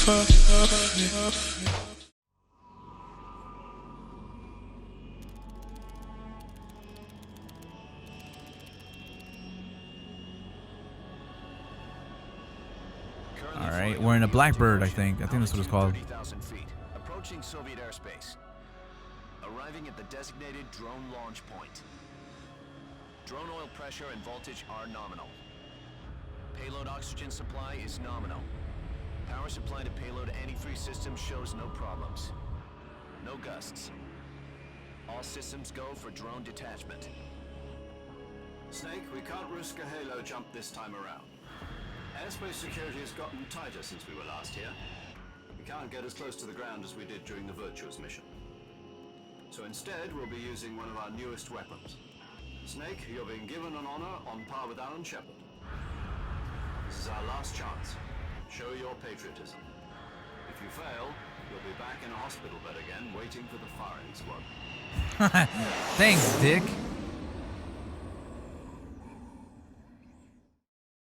All right, we're in a Blackbird, I think. I think that's what it's called. 30,000 feet, approaching Soviet airspace. Arriving at the designated drone launch point. Drone oil pressure and voltage are nominal. Payload oxygen supply is nominal. Power supply to payload antifreeze system shows no problems. No gusts. All systems go for drone detachment. Snake, we can't risk a halo jump this time around. Airspace security has gotten tighter since we were last here. We can't get as close to the ground as we did during the Virtuous mission. So instead, we'll be using one of our newest weapons. Snake, you're being given an honor on par with Alan Shepard. This is our last chance. Show your patriotism. If you fail, you'll be back in a hospital bed again, waiting for the firing squad. Thanks, Dick.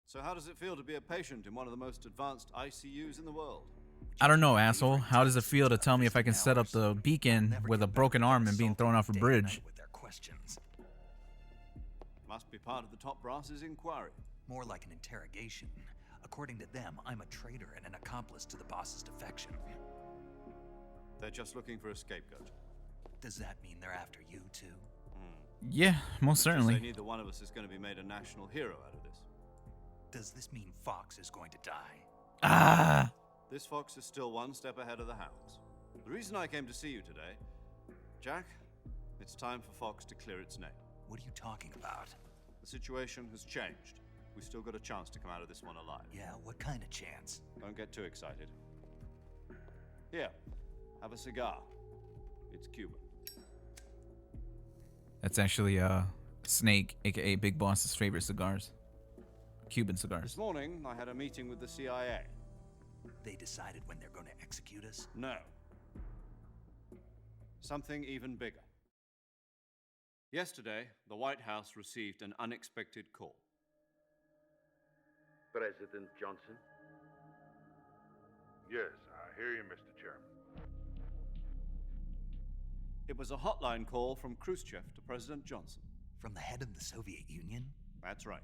So how does it feel to be a patient in one of the most advanced ICUs in the world? I don't know, asshole. How does it feel to tell me if I can set up the beacon with a broken arm and being thrown off a bridge? Must be part of the top brass's inquiry. More like an interrogation. According to them, I'm a traitor and an accomplice to the boss's defection. They're just looking for a scapegoat. Does that mean they're after you too? Yeah, most certainly. Neither one of us is going to be made a national hero out of this. Does this mean Fox is going to die? Ah! This fox is still one step ahead of the hounds. The reason I came to see you today, Jack, it's time for Fox to clear its name. What are you talking about? The situation has changed. We've still got a chance to come out of this one alive. Yeah, what kind of chance? Don't get too excited. Here, have a cigar. It's Cuban. That's actually Snake, aka Big Boss's favorite cigars. Cuban cigars. This morning, I had a meeting with the CIA. They decided when they're going to execute us? No. Something even bigger. Yesterday, the White House received an unexpected call. President Johnson? Yes, I hear you, Mr. Chairman. It was a hotline call from Khrushchev to President Johnson. From the head of the Soviet Union? That's right.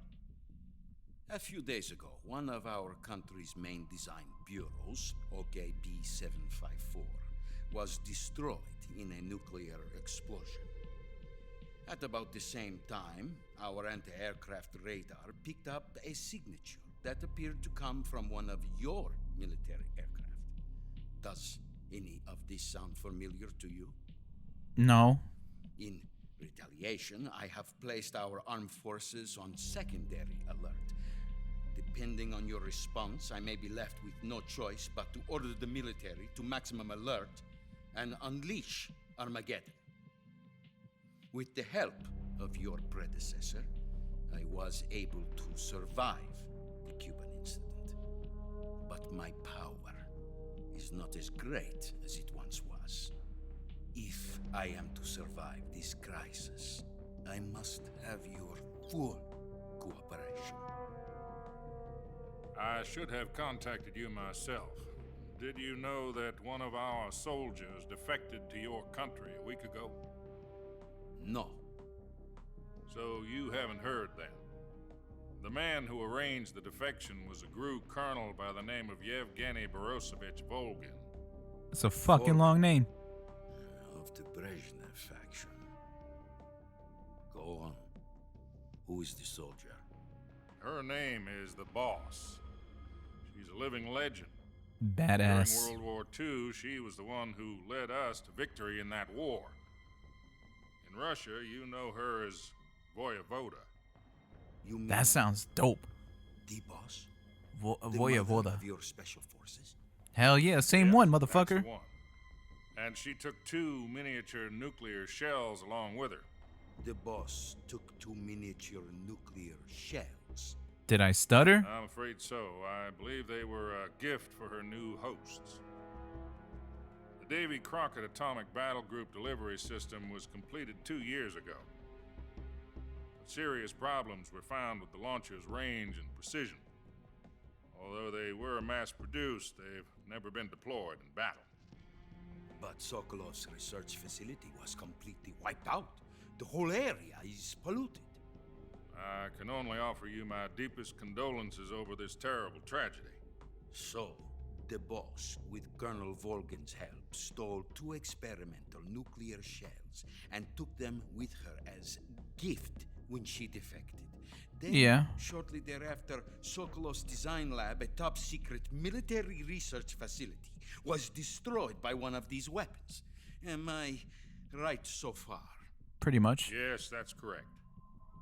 A few days ago, one of our country's main design bureaus, OKB 754, was destroyed in a nuclear explosion. At about the same time, our anti-aircraft radar picked up a signature that appeared to come from one of your military aircraft. Does any of this sound familiar to you? No. In retaliation, I have placed our armed forces on secondary alert. Depending on your response, I may be left with no choice but to order the military to maximum alert and unleash Armageddon. With the help of your predecessor, I was able to survive the Cuban incident. But my power is not as great as it once was. If I am to survive this crisis, I must have your full cooperation. I should have contacted you myself. Did you know that one of our soldiers defected to your country a week ago? No. So you haven't heard then. The man who arranged the defection was a GRU colonel by the name of Yevgeny Borosovich Volgin. It's a fucking long name. Of the Brezhnev faction. Go on. Who is the soldier? Her name is the Boss. She's a living legend. Badass. During World War II, she was the one who led us to victory in that war. In Russia, you know her as Voyevoda. You mean That sounds dope. the boss? The Voyevoda. mother of your special forces? Hell yeah, same Yeah, one, that's motherfucker. the one. And she took 2 miniature nuclear shells along with her. The boss took 2 miniature nuclear shells. Did I stutter? I'm afraid so. I believe they were a gift for her new hosts. The Davy Crockett Atomic Battle Group delivery system was completed 2 years ago. But serious problems were found with the launcher's range and precision. Although they were mass-produced, they've never been deployed in battle. But Sokolov's research facility was completely wiped out. The whole area is polluted. I can only offer you my deepest condolences over this terrible tragedy. So, the boss, with Colonel Volgin's help, stole 2 experimental nuclear shells and took them with her as gift when she defected. Then, Yeah. shortly thereafter, Sokolov's design lab, a top-secret military research facility, was destroyed by one of these weapons. Am I right so far? Pretty much. Yes, that's correct.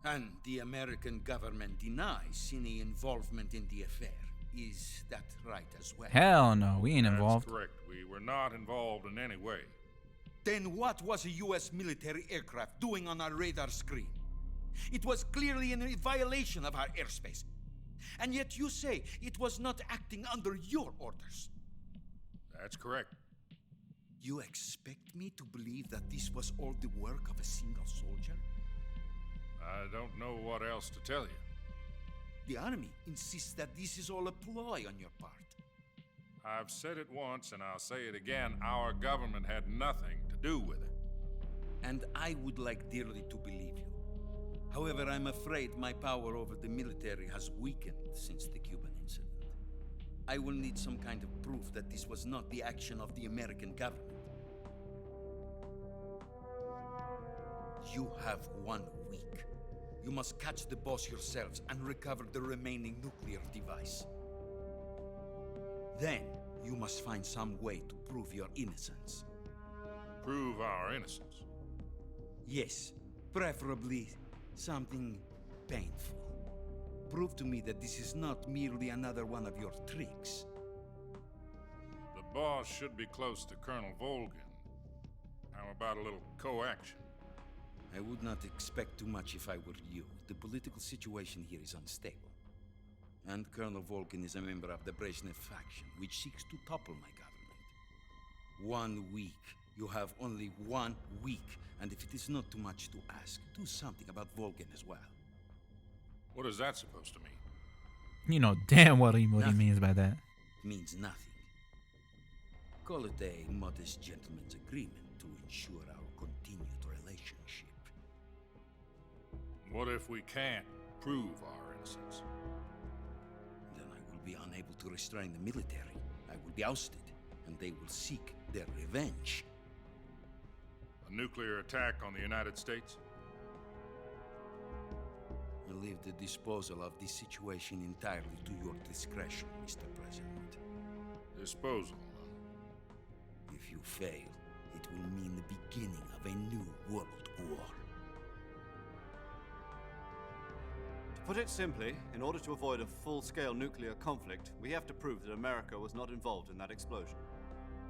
And the American government denies any involvement in the affair. Is that right as well? Hell no, we ain't involved. That's correct. We were not involved in any way. Then what was a U.S. military aircraft doing on our radar screen? It was clearly in a violation of our airspace. And yet you say it was not acting under your orders. That's correct. You expect me to believe that this was all the work of a single soldier? I don't know what else to tell you. The army insists that this is all a ploy on your part. I've said it once and I'll say it again. Our government had nothing to do with it. And I would like dearly to believe you. However, I'm afraid my power over the military has weakened since the Cuban incident. I will need some kind of proof that this was not the action of the American government. You have 1 week. You must catch the boss yourselves and recover the remaining nuclear device. Then, you must find some way to prove your innocence. Prove our innocence. Yes, preferably something painful. Prove to me that this is not merely another one of your tricks. The boss should be close to Colonel Volgin. How about a little co-action? I would not expect too much if I were you. The political situation here is unstable. And Colonel Volgin is a member of the Brezhnev faction, which seeks to topple my government. 1 week. You have only 1 week. And if it is not too much to ask, do something about Volgin as well. What is that supposed to mean? You know damn well what he Nothing. means by that. It means nothing. Call it a modest gentleman's agreement to ensure our continued relationship. What if we can't prove our innocence? Then I will be unable to restrain the military. I will be ousted, and they will seek their revenge. A nuclear attack on the United States? I leave the disposal of this situation entirely to your discretion, Mr. President. Disposal. If you fail, it will mean the beginning of a new world war. To put it simply, in order to avoid a full-scale nuclear conflict, we have to prove that America was not involved in that explosion.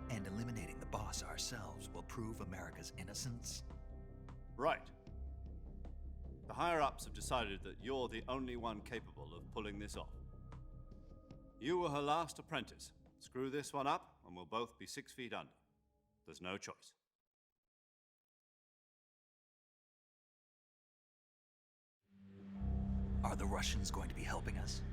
And eliminating the boss ourselves will prove America's innocence? Right. The higher-ups have decided that you're the only one capable of pulling this off. You were her last apprentice. Screw this one up, and we'll both be 6 feet under. There's no choice. Are the Russians going to be helping us?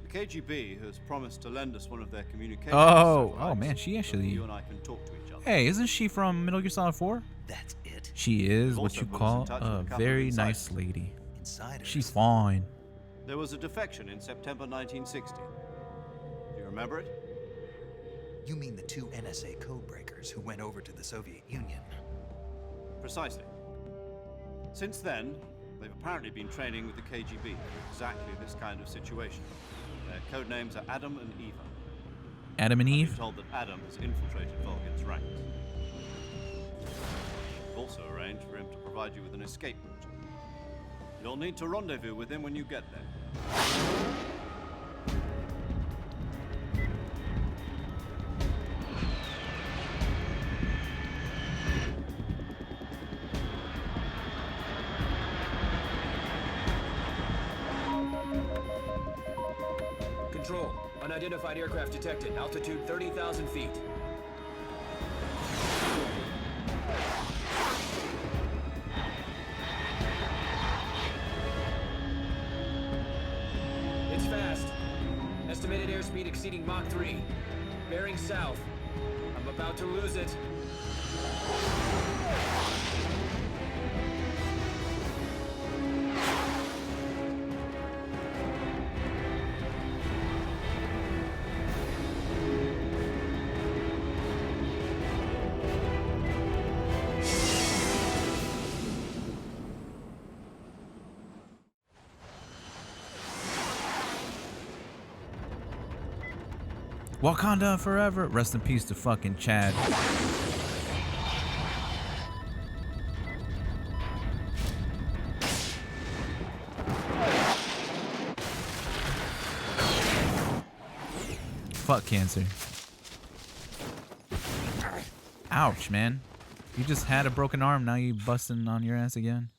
The KGB has promised to lend us one of their communications Oh satellites, man, she so actually. you and I can talk to each other. Hey, isn't she from Metal Gear Solid 4? That's it? She is You've what also you put us call in touch with a a couple very of nice insiders. lady. Insiders? She's fine. There was a defection in September 1960. Do you remember it? You mean the 2 NSA codebreakers who went over to the Soviet Union? Precisely. Since then, they've apparently been training with the KGB for exactly this kind of situation. Their code names are Adam and Eva. Adam and I've Eve? been told that Adam has infiltrated Volgin's ranks. We've also arranged for him to provide you with an escape route. You'll need to rendezvous with him when you get there. Control. Unidentified aircraft detected. Altitude 30,000 feet. It's fast. Estimated airspeed exceeding Mach 3. Bearing south. I'm about to lose it. Wakanda forever. Rest in peace to fucking Chad. Fuck cancer. Ouch, man. You just had a broken arm, now you busting on your ass again?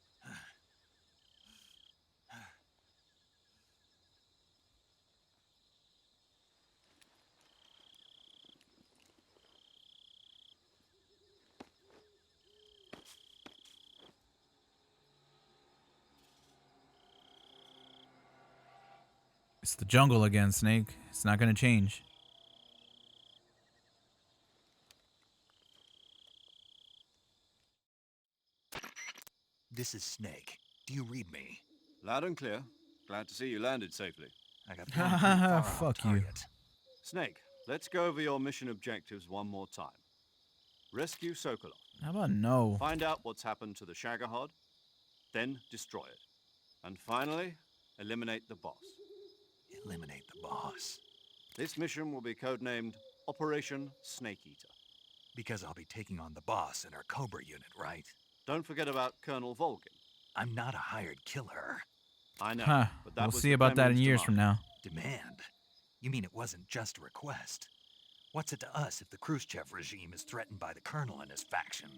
It's the jungle again, Snake. It's not gonna change. This is Snake. Do you read me? Loud and clear. Glad to see you landed safely. I got blown pretty far off Fuck you. target. Snake, let's go over your mission objectives one more time. Rescue Sokolov. How about no? Find out what's happened to the Shagohod, then destroy it. And finally, eliminate the boss. Eliminate the boss. This mission will be codenamed Operation Snake Eater. Because I'll be taking on the boss in our Cobra unit, right? Don't forget about Colonel Volgin. I'm not a hired killer. I know, Huh. but that We'll was see the about that in Kremlin's years from demand. now. Demand? You mean it wasn't just a request? What's it to us if the Khrushchev regime is threatened by the Colonel and his faction?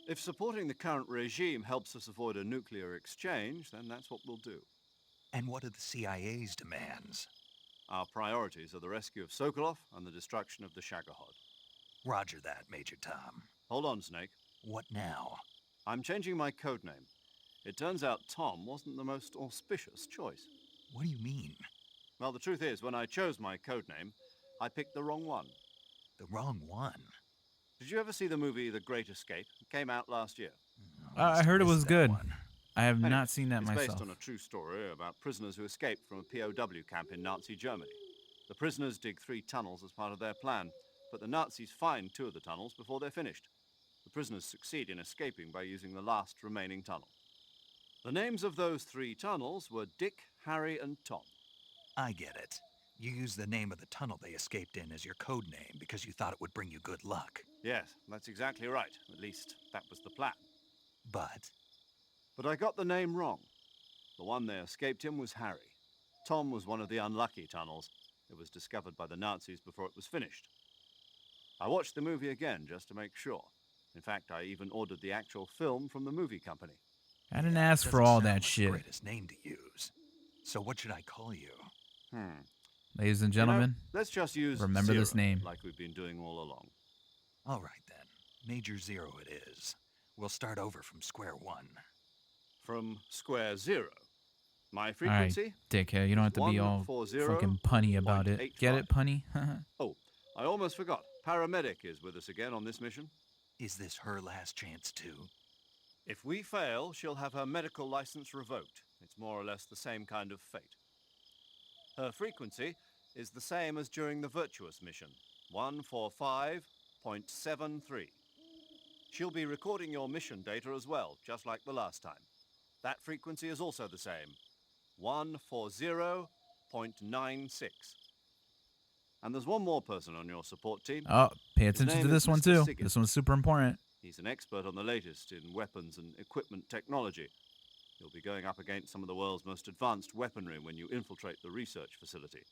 If supporting the current regime helps us avoid a nuclear exchange, then that's what we'll do. And what are the CIA's demands? Our priorities are the rescue of Sokolov and the destruction of the Shagohod. Roger that, Major Tom. Hold on, Snake. What now? I'm changing my codename. It turns out Tom wasn't the most auspicious choice. What do you mean? Well, the truth is, when I chose my codename, I picked the wrong one. The wrong one? Did you ever see the movie The Great Escape? It came out last year. I heard it was Missed that good. one. I have Anyway, not seen that it's myself. based on a true story about prisoners who escaped from a POW camp in Nazi Germany. The prisoners dig 3 tunnels as part of their plan, but the Nazis find 2 of the tunnels before they're finished. The prisoners succeed in escaping by using the last remaining tunnel. The names of those 3 tunnels were Dick, Harry, and Tom. I get it. You used the name of the tunnel they escaped in as your code name because you thought it would bring you good luck. Yes, that's exactly right. At least, that was the plan. But But I got the name wrong. The one they escaped in was Harry. Tom was one of the unlucky tunnels. It was discovered by the Nazis before it was finished. I watched the movie again just to make sure. In fact, I even ordered the actual film from the movie company. I didn't ask for doesn't all sound that like the shit. greatest name to use. So what should I call you? Ladies and You know, gentlemen, let's just use remember this Zero, name. like we've been doing all along. All right then. Major Zero it is. We'll start over from square one. From square 0. My all right, frequency? dickhead, you don't have to be all 140.85. fucking punny about it. Get it, punny? Oh, I almost forgot. Paramedic is with us again on this mission. Is this her last chance too? If we fail, she'll have her medical license revoked. It's more or less the same kind of fate. Her frequency is the same as during the Virtuous mission, 145.73. She'll be recording your mission data as well, just like the last time. That frequency is also the same, 140.96. And there's one more person on your support team. Oh, pay His attention to name this is one Mr. too. Siggins. This one's super important. He's an expert on the latest in weapons and equipment technology. You'll be going up against some of the world's most advanced weaponry when you infiltrate the research facility.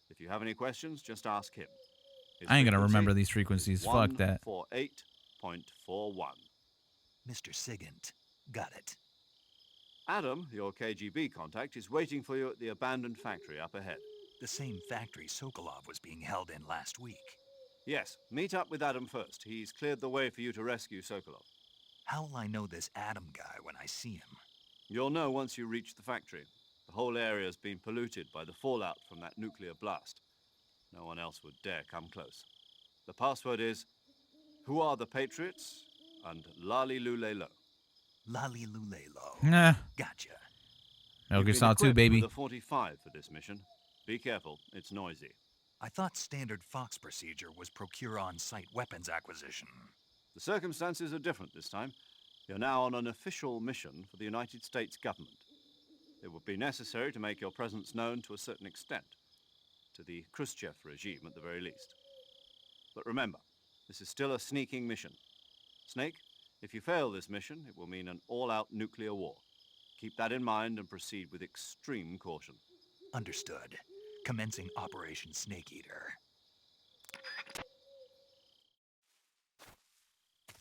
If you have any questions, just ask him. His I ain't gonna frequency remember these is frequencies. Fuck that. 148.41. Mr. Sigint. Got it. Adam, your KGB contact, is waiting for you at the abandoned factory up ahead. The same factory Sokolov was being held in last week. Yes, meet up with Adam first. He's cleared the way for you to rescue Sokolov. How will I know this Adam guy when I see him? You'll know once you reach the factory. The whole area's been polluted by the fallout from that nuclear blast. No one else would dare come close. The password is, "Who are the Patriots?" and "Lali Lulelo." Lali Lulelo. Nah. Gotcha. Metal You've Gear been Solid 2, equipped baby. with a 45 for this mission. Be careful, it's noisy. I thought standard Fox procedure was procure on-site weapons acquisition. The circumstances are different this time. You're now on an official mission for the United States government. It would be necessary to make your presence known to a certain extent, to the Khrushchev regime at the very least. But remember, this is still a sneaking mission. Snake, if you fail this mission, it will mean an all-out nuclear war. Keep that in mind and proceed with extreme caution. Understood. Commencing Operation Snake Eater.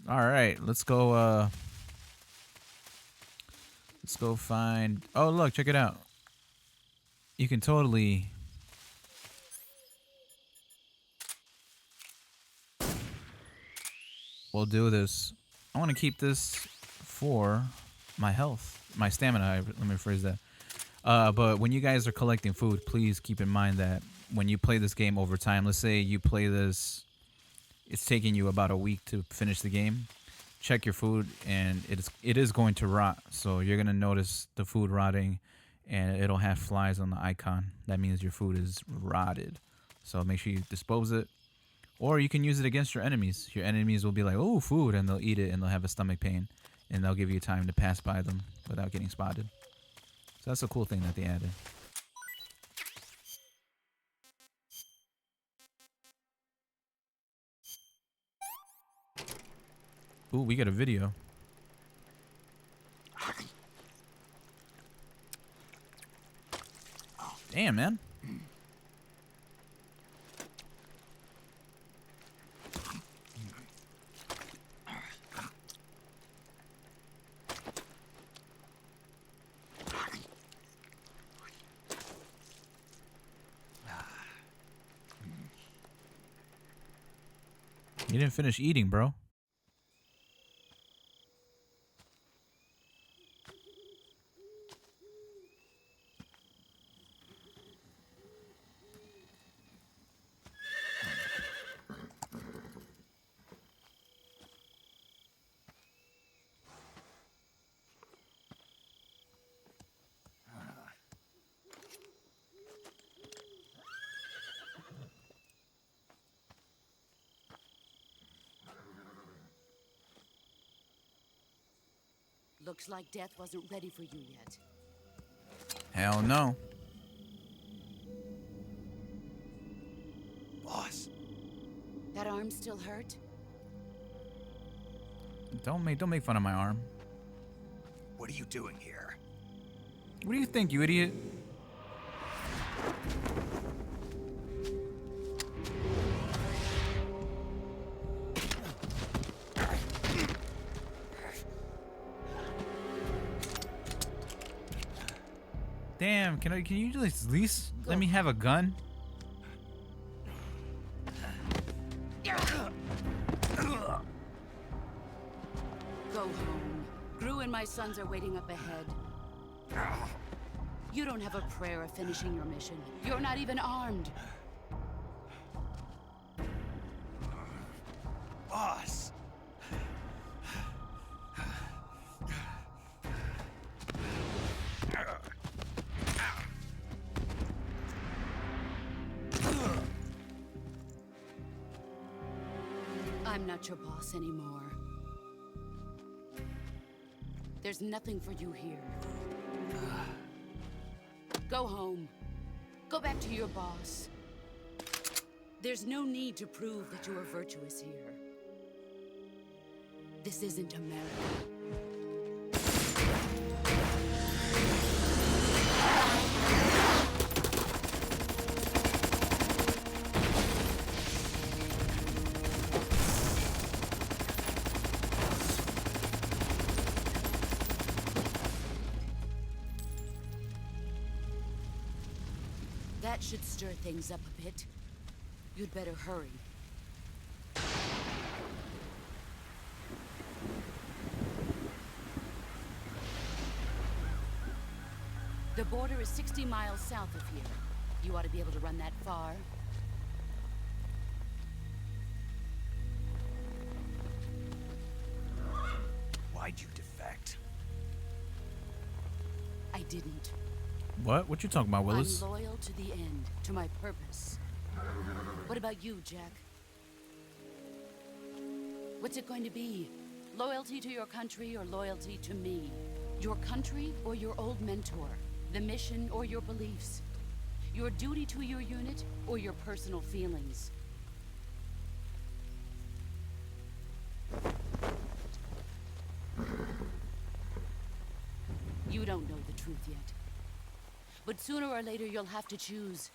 All right, let's go find. Oh, look, check it out. You can totally we'll do this. I want to keep this for my health, my stamina. Let me phrase that. But when you guys are collecting food, please keep in mind that when you play this game over time, let's say you play this, it's taking you about a week to finish the game. Check your food, and it is going to rot. So you're gonna notice the food rotting, and it'll have flies on the icon. That means your food is rotted. So make sure you dispose it, or you can use it against your enemies. Your enemies will be like, "Oh, food," and they'll eat it, and they'll have a stomach pain, and they'll give you time to pass by them without getting spotted. So that's a cool thing that they added. Ooh, we got a video. Damn, man. You didn't finish eating, bro. Looks like death wasn't ready for you yet. Hell no. Boss. That arm still hurt? Don't make fun of my arm. What are you doing here? What do you think, you idiot? Damn, can you just at least let me have a gun? Go home. Gru and my sons are waiting up ahead. You don't have a prayer of finishing your mission. You're not even armed. Boss. I'm not your boss anymore. There's nothing for you here. Go home. Go back to your boss. There's no need to prove that you are virtuous here. This isn't America. That should stir things up a bit. You'd better hurry. The border is 60 miles south of here. You ought to be able to run that far. Why'd you defect? I didn't. What you talking about, Willis? I'm loyal to the end, to my purpose. What about you, Jack? What's it going to be? Loyalty to your country or loyalty to me? Your country or your old mentor? The mission or your beliefs? Your duty to your unit or your personal feelings? You don't know the truth yet. But sooner or later you'll have to choose.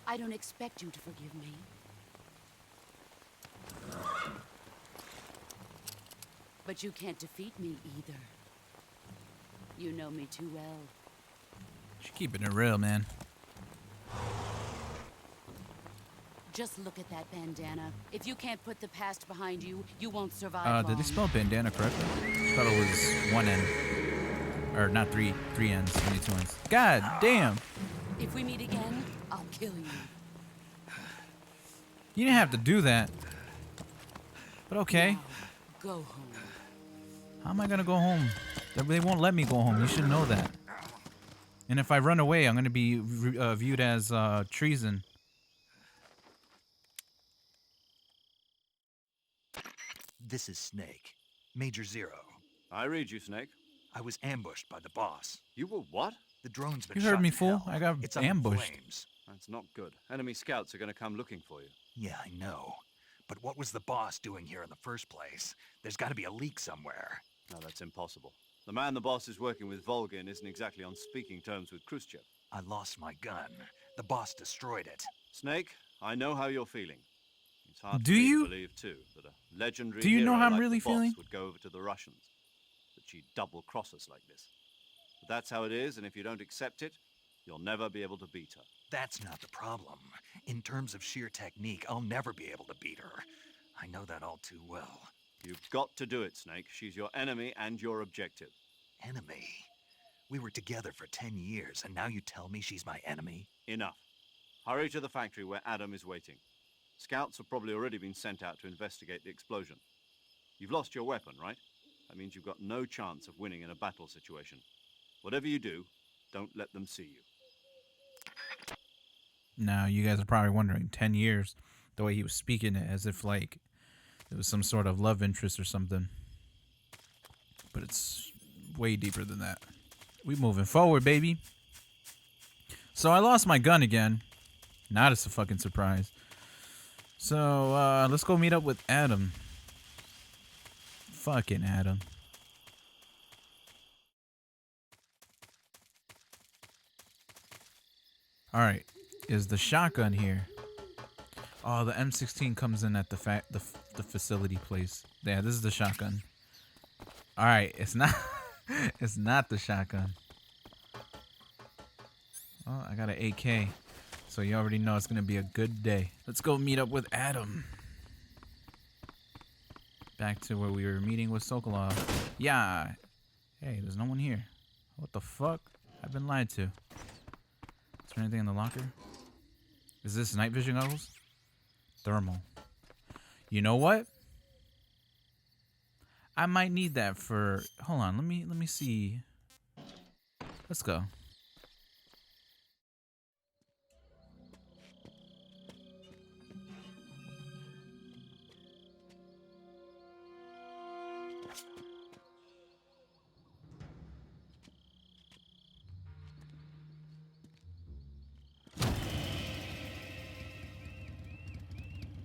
I don't expect you to forgive me. But you can't defeat me either. You know me too well. She's keeping it real, man. Just look at that bandana. If you can't put the past behind you, you won't survive Did long. they spell bandana correctly? I thought it was one N. Or not three N's, only two N's. God damn. If we meet again, I'll kill you. You didn't have to do that. But okay. Now, go home. How am I gonna go home? They won't let me go home. You should know that. And if I run away, I'm gonna be viewed as treason. This is Snake. Major Zero. I read you, Snake. I was ambushed by the boss. You were what? The drone's been You heard shot me, to fool. hell. I got It's up in ambushed. flames. That's not good. Enemy scouts are going to come looking for you. Yeah, I know. But what was the boss doing here in the first place? There's got to be a leak somewhere. No, that's impossible. The man the boss is working with, Volgin, isn't exactly on speaking terms with Khrushchev. I lost my gun. The boss destroyed it. Snake, I know how you're feeling. It's hard Do for me you? to believe, too, that a legendary Do you know hero how I'm like really the boss feeling? would go over to the Russians. That she'd double-cross us like this. But that's how it is, and if you don't accept it, you'll never be able to beat her. That's not the problem. In terms of sheer technique, I'll never be able to beat her. I know that all too well. You've got to do it, Snake. She's your enemy and your objective. Enemy? We were together for 10 years, and now you tell me she's my enemy? Enough. Hurry to the factory where Adam is waiting. Scouts have probably already been sent out to investigate the explosion. You've lost your weapon, right? That means you've got no chance of winning in a battle situation. Whatever you do, don't let them see you. Now, you guys are probably wondering, 10 years, the way he was speaking it, as if, like, it was some sort of love interest or something. But it's way deeper than that. We moving forward, baby. So, I lost my gun again. Not as a fucking surprise. So, let's go meet up with Adam. Fucking Adam. Alright. Is the shotgun here? Oh, the M16 comes in at the facility place. Yeah, this is the shotgun. All right, it's not it's not the shotgun. Oh, I got an AK. So you already know it's going to be a good day. Let's go meet up with Adam. Back to where we were meeting with Sokolov. Yeah. Hey, there's no one here. What the fuck? I've been lied to. Is there anything in the locker? Is this night vision goggles? Thermal. You know what? I might need that for... Hold on, let me see. Let's go.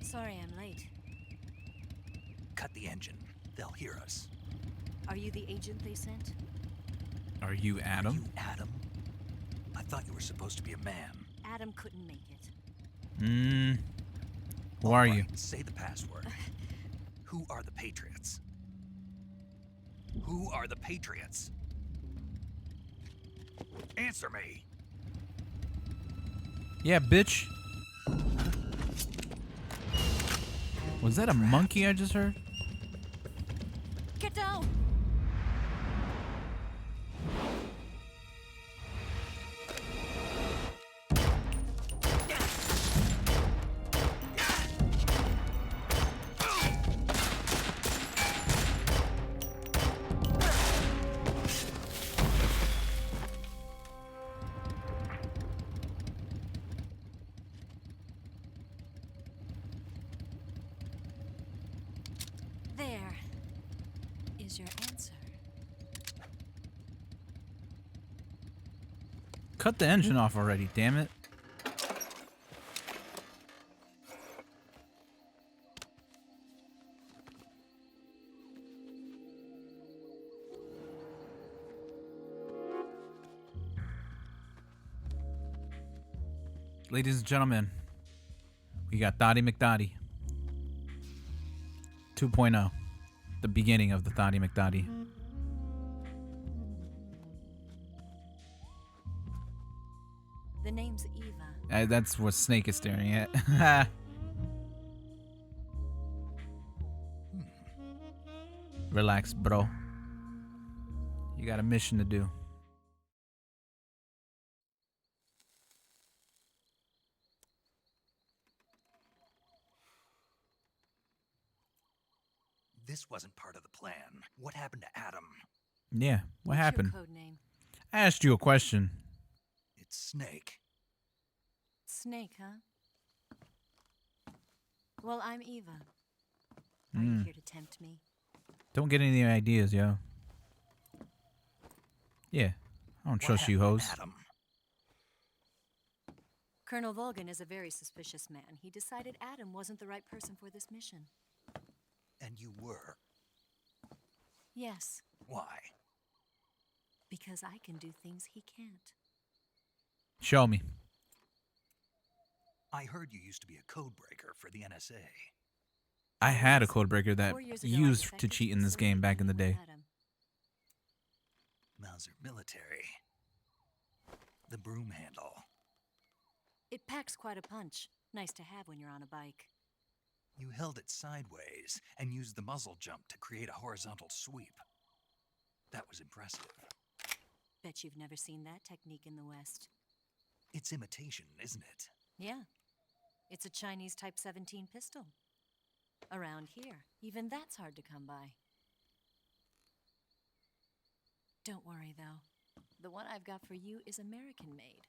Sorry I'm late. Cut the engine. They'll hear us. Are you the agent they sent? Are you Adam? You Adam? I thought you were supposed to be a man. Adam couldn't make it. Who are you? Right, say the password. Who are the Patriots? Who are the Patriots? Answer me. Yeah, bitch. Was that a monkey I just heard? Get down! is your answer? Cut the engine off already, damn it. Ladies and gentlemen, we got Thotty McDotty 2.0. The beginning of the Thotty McDotty. The name's Eva. That's what Snake is staring at. Relax, bro. You got a mission to do. This wasn't part of the plan. What happened to Adam? Yeah, what happened? What's your code name? I asked you a question. It's Snake. Snake, huh? Well, I'm Eva. Are you here to tempt me? Don't get any ideas, yo. Yeah, I don't trust you, hoes. Adam? Colonel Volgan is a very suspicious man. He decided Adam wasn't the right person for this mission. And you were. Yes, Why? because I can do things he can't. Show me. I heard you used to be a code breaker for the NSA. I had a code breaker that 4 years ago, I used to defected cheat to in the this game Soviet back in the Union day. with Adam. Mauser military. The broom handle. It packs quite a punch. Nice to have when you're on a bike. You held it sideways and used the muzzle jump to create a horizontal sweep. That was impressive. Bet you've never seen that technique in the West. It's imitation, isn't it? Yeah. It's a Chinese Type 17 pistol. Around here, even that's hard to come by. Don't worry, though. The one I've got for you is American-made.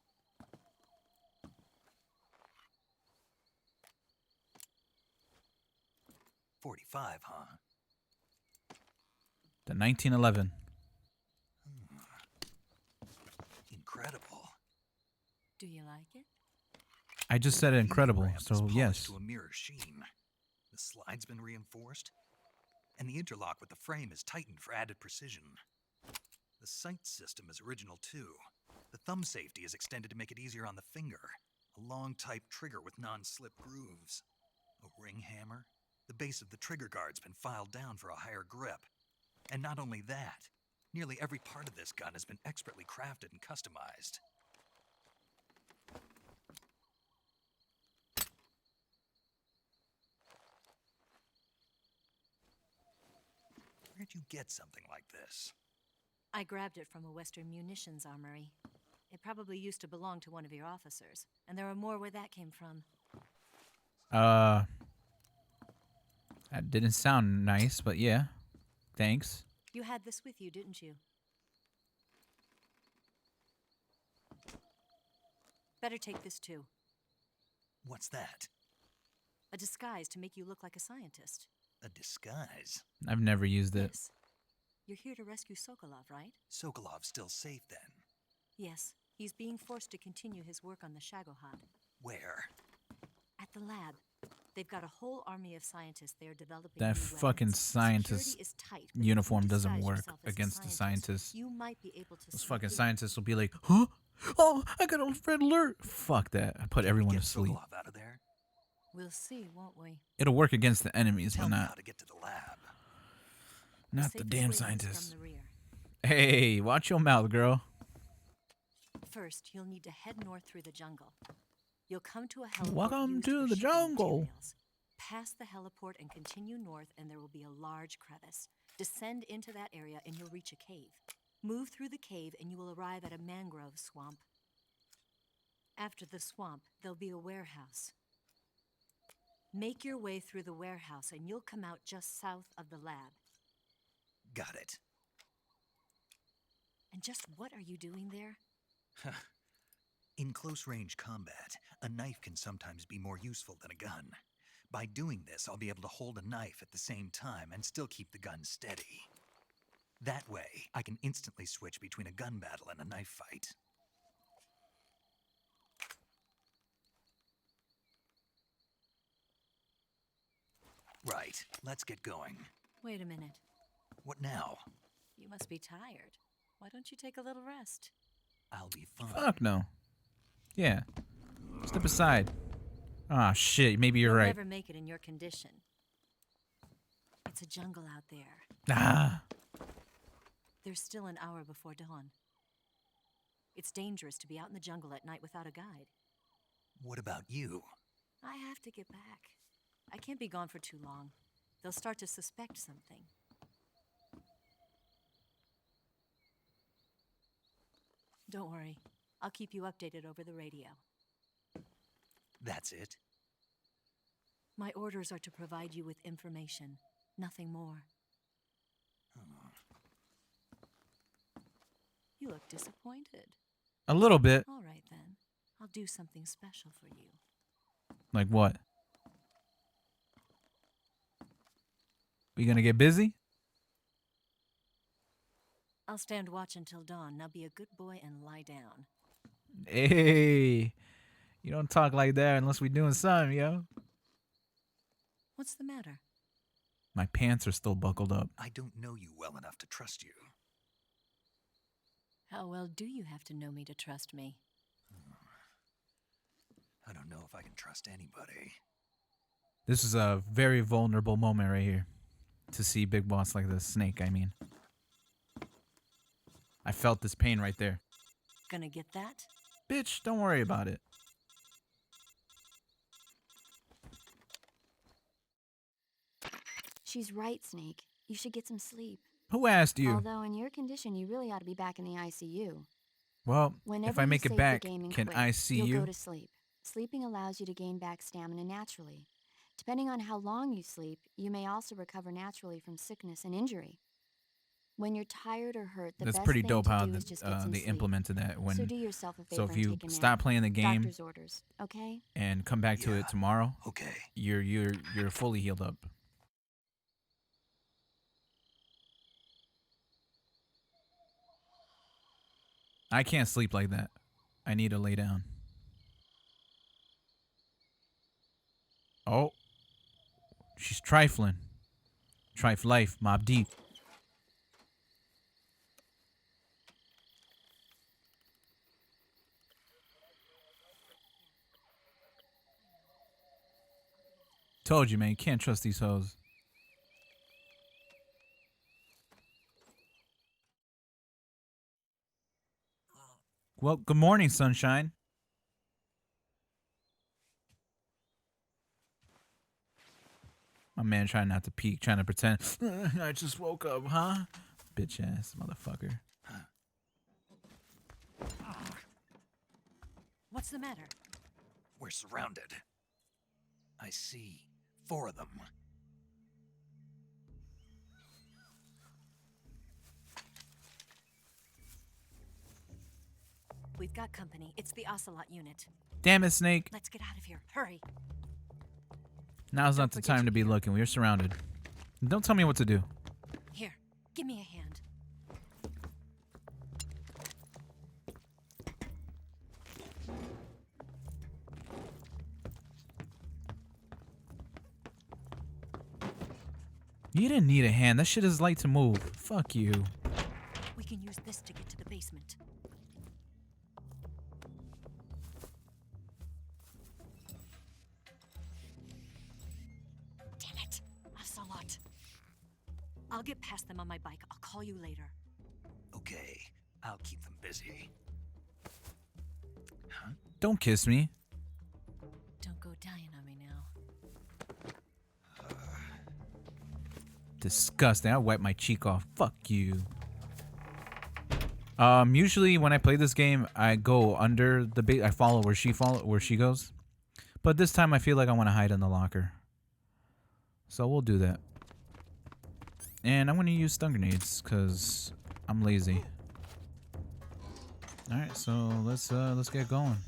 .45, huh? The 1911. Incredible. Do you like it? I just said incredible, The ramp is so polished yes. to a mirror sheen. The slide's been reinforced, and the interlock with the frame is tightened for added precision. The sight system is original too. The thumb safety is extended to make it easier on the finger. A long type trigger with non-slip grooves. A ring hammer. The base of the trigger guard's been filed down for a higher grip. And not only that, nearly every part of this gun has been expertly crafted and customized. Where'd you get something like this? I grabbed it from a Western munitions armory. It probably used to belong to one of your officers, and there are more where that came from. That didn't sound nice, but yeah. Thanks. You had this with you, didn't you? Better take this too. What's that? A disguise to make you look like a scientist. A disguise? I've never used it. Yes. You're here to rescue Sokolov, right? Sokolov's still safe then. Yes. He's being forced to continue his work on the Shagohod. Where? At the lab. They've got a whole army of scientists there developing That new fucking weapons. scientist Security is tight, but if you uniform doesn't disguise work yourself as a against the scientists. You might be able to Those sneak fucking in. scientists will be like, huh? Oh, I got a red alert. Fuck that. I put everyone Get to sleep. Sokolov out of there. We'll see, won't we? It'll work against the enemies, Tell but me how not to get to the lab. not the Safest damn way is scientists. From the rear. Hey, watch your mouth, girl. First, you'll need to head north through the jungle. You'll come to a heliport. Welcome used to for the shipping jungle. materials. Pass the heliport and continue north, and there will be a large crevice. Descend into that area, and you'll reach a cave. Move through the cave, and you will arrive at a mangrove swamp. After the swamp, there'll be a warehouse. Make your way through the warehouse, and you'll come out just south of the lab. Got it. And just what are you doing there? In close-range combat, a knife can sometimes be more useful than a gun. By doing this, I'll be able to hold a knife at the same time and still keep the gun steady. That way, I can instantly switch between a gun battle and a knife fight. Right, let's get going. Wait a minute. What now? You must be tired. Why don't you take a little rest? I'll be fine. Fuck no. Yeah. Step aside. Ah, shit. Maybe you're You'll right. never make it in your condition. It's a jungle out there. Ah. There's still an hour before dawn. It's dangerous to be out in the jungle at night without a guide. What about you? I have to get back. I can't be gone for too long. They'll start to suspect something. Don't worry. I'll keep you updated over the radio. That's it? My orders are to provide you with information, nothing more. You look disappointed. A little bit. All right, then. I'll do something special for you. Like what? We gonna get busy? I'll stand watch until dawn. Now be a good boy and lie down. Hey. You don't talk like that unless we doing something, yo. What's the matter? My pants are still buckled up. I don't know you well enough to trust you. How well do you have to know me to trust me? I don't know if I can trust anybody. This is a very vulnerable moment right here. To see Big Boss like this. Snake, I mean. I felt this pain right there. Gonna get that? Bitch, don't worry about it. She's right, Snake. You should get some sleep. Who asked you? Although in your condition, you really ought to be back in the ICU. Well, Whenever if I you make save it the back, game and can quit, I see you'll you? go to sleep. Sleeping allows you to gain back stamina naturally. Depending on how long you sleep, you may also recover naturally from sickness and injury. When you're tired or hurt, the That's best pretty thing dope to how do is just get some they sleep. implemented that. When So do yourself a favor so if and you take a nap. stop playing the game Doctor's orders, okay? and come back to it tomorrow, Okay. you're fully healed up. I can't sleep like that. I need to lay down. Oh. She's trifling. Trife life, Mob Deep. Told you, man, you can't trust these hoes. Well, good morning, sunshine. My man trying not to peek, trying to pretend. I just woke up, huh? Bitch ass motherfucker. What's the matter? We're surrounded. I see 4 of them. We've got company. It's the Ocelot unit. Damn it, Snake. Let's get out of here. Hurry. Now's not the time to be looking. We are surrounded. Don't tell me what to do. Here, give me a hand. You didn't need a hand. That shit is light to move. Fuck you. We can use this to get to the basement. Damn it. Ocelot. I'll get past them on my bike. I'll call you later. Okay, I'll keep them busy. Huh? Don't kiss me. Don't go dying on me now. Disgusting. I wipe my cheek off. Fuck you. Usually when I play this game, I go under the bait. I follow where she goes. But this time I feel like I want to hide in the locker. So we'll do that. And I'm going to use stun grenades because I'm lazy. All right, so let's get going.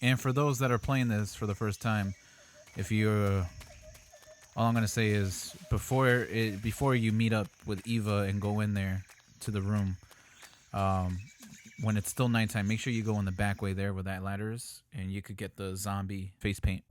And for those that are playing this for the first time, if you're All I'm gonna say is before you meet up with Eva and go in there to the room, when it's still nighttime, make sure you go in the back way there where that ladder is, and you could get the zombie face paint.